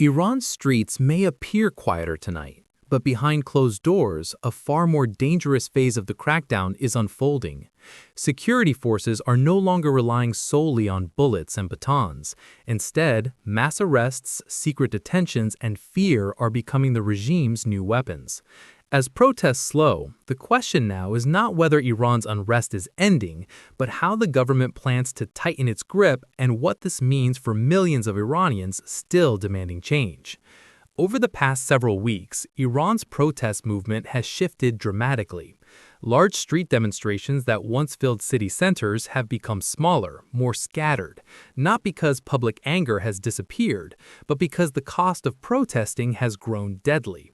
Iran's streets may appear quieter tonight, but behind closed doors, a far more dangerous phase of the crackdown is unfolding. Security forces are no longer relying solely on bullets and batons. Instead, mass arrests, secret detentions, and fear are becoming the regime's new weapons. As protests slow, the question now is not whether Iran's unrest is ending, but how the government plans to tighten its grip and what this means for millions of Iranians still demanding change. Over the past several weeks, Iran's protest movement has shifted dramatically. Large street demonstrations that once filled city centers have become smaller, more scattered, not because public anger has disappeared, but because the cost of protesting has grown deadly.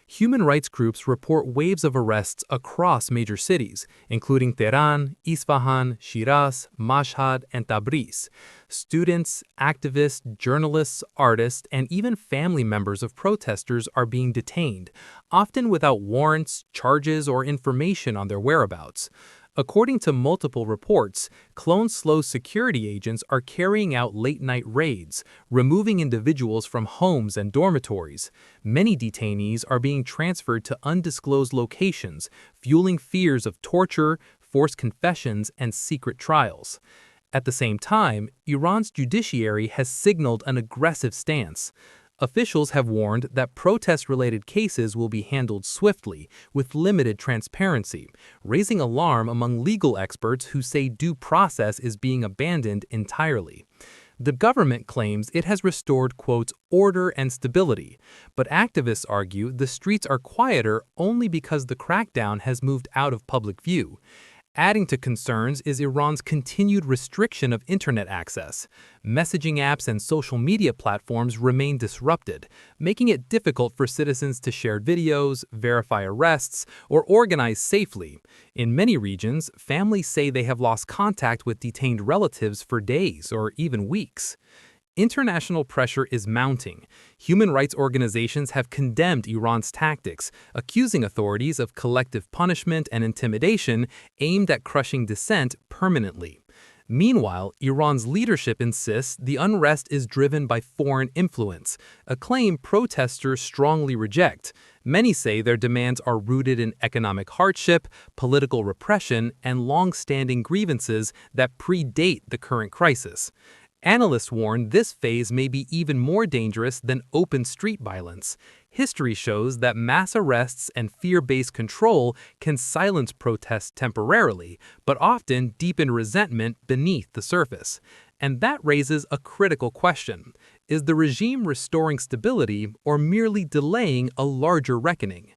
Human rights groups report waves of arrests across major cities, including Tehran, Isfahan, Shiraz, Mashhad, and Tabriz. Students, activists, journalists, artists, and even family members of protesters are being detained, often without warrants, charges, or information on their whereabouts. According to multiple reports, Slow security agents are carrying out late-night raids, removing individuals from homes and dormitories. Many detainees are being transferred to undisclosed locations, fueling fears of torture, forced confessions, and secret trials. At the same time, Iran's judiciary has signaled an aggressive stance. Officials have warned that protest-related cases will be handled swiftly, with limited transparency, raising alarm among legal experts who say due process is being abandoned entirely. The government claims it has restored, quote, order and stability, but activists argue the streets are quieter only because the crackdown has moved out of public view. Adding to concerns is Iran's continued restriction of internet access. Messaging apps and social media platforms remain disrupted, making it difficult for citizens to share videos, verify arrests, or organize safely. In many regions, families say they have lost contact with detained relatives for days or even weeks. International pressure is mounting. Human rights organizations have condemned Iran's tactics, accusing authorities of collective punishment and intimidation aimed at crushing dissent permanently. Meanwhile, Iran's leadership insists the unrest is driven by foreign influence, a claim protesters strongly reject. Many say their demands are rooted in economic hardship, political repression, and long-standing grievances that predate the current crisis. Analysts warn this phase may be even more dangerous than open street violence. History shows that mass arrests and fear-based control can silence protests temporarily, but often deepen resentment beneath the surface. And that raises a critical question. Is the regime restoring stability or merely delaying a larger reckoning?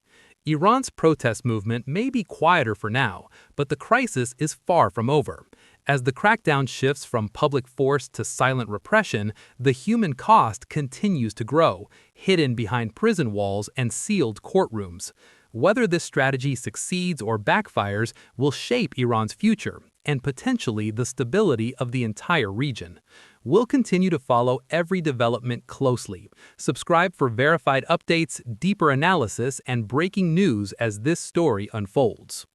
Iran's protest movement may be quieter for now, but the crisis is far from over. As the crackdown shifts from public force to silent repression, the human cost continues to grow, hidden behind prison walls and sealed courtrooms. Whether this strategy succeeds or backfires will shape Iran's future and potentially the stability of the entire region. We'll continue to follow every development closely. Subscribe for verified updates, deeper analysis, and breaking news as this story unfolds.